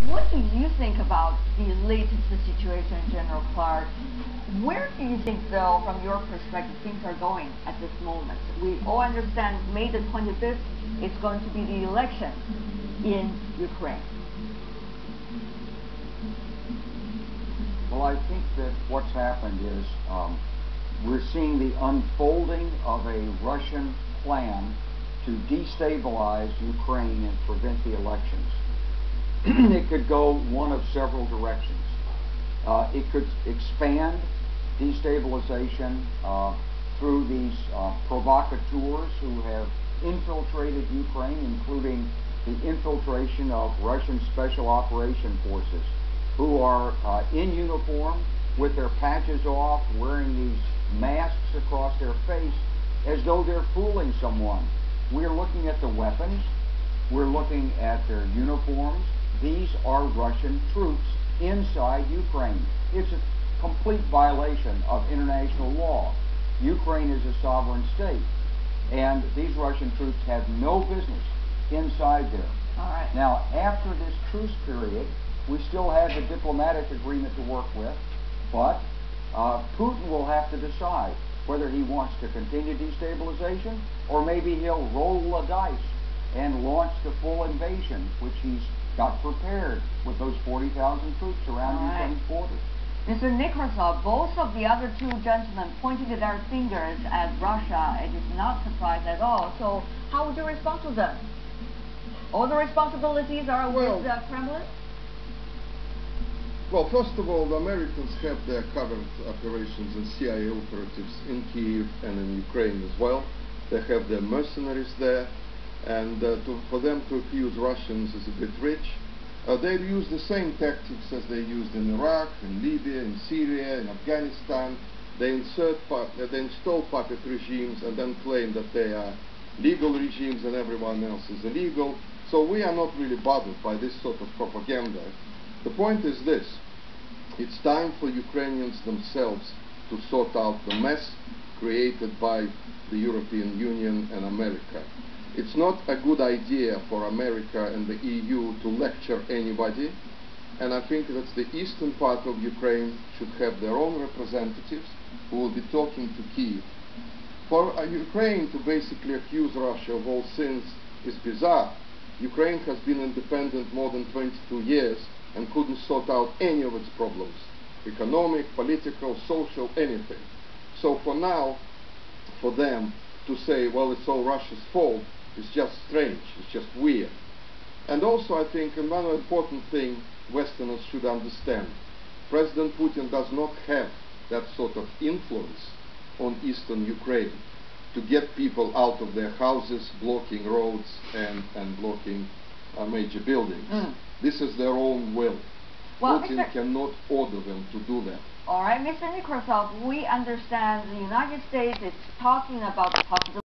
What do you think about the latest situation, General Clark? Where do you think, though, from your perspective, things are going at this moment? We all understand May the 25th is going to be the election in Ukraine. Well, I think that what's happened is we're seeing the unfolding of a Russian plan to destabilize Ukraine and prevent the elections. It could go one of several directions. It could expand destabilization through these provocateurs who have infiltrated Ukraine, including the infiltration of Russian Special Operation Forces, who are in uniform with their patches off, wearing these masks across their face as though they're fooling someone. We're looking at the weapons, we're looking at their uniforms. These are Russian troops inside Ukraine. It's a complete violation of international law. Ukraine is a sovereign state, and these Russian troops have no business inside there. All right. Now, after this truce period, we still have the diplomatic agreement to work with, but Putin will have to decide whether he wants to continue destabilization, or maybe he'll roll the dice and launch the full invasion, which he's got prepared with those 40,000 troops around Ukraine's borders. Mr. Nekrasov, both of the other two gentlemen pointed their fingers at Russia. It is not surprise at all. So how would you respond to them? All the responsibilities are with the Kremlin? Well, first of all, the Americans have their current operations and CIA operatives in Kyiv and in Ukraine as well. They have their mercenaries there, and for them to accuse Russians is a bit rich. They use the same tactics as they used in Iraq, in Libya, in Syria, in Afghanistan. They install puppet regimes and then claim that they are legal regimes and everyone else is illegal. So we are not really bothered by this sort of propaganda. The point is this: it's time for Ukrainians themselves to sort out the mess created by the European Union and America. It's not a good idea for America and the EU to lecture anybody, and I think that the eastern part of Ukraine should have their own representatives who will be talking to Kyiv. For Ukraine to basically accuse Russia of all sins is bizarre. Ukraine has been independent more than 22 years and couldn't sort out any of its problems, economic, political, social, anything. So for now, for them to say, well, it's all Russia's fault, is just strange, it's just weird. And also I think another important thing Westerners should understand: President Putin does not have that sort of influence on eastern Ukraine to get people out of their houses, blocking roads and blocking major buildings. This is their own will. Well, Putin cannot order them to do that. All right, Mr. Nekrasov, we understand the United States is talking about the possibility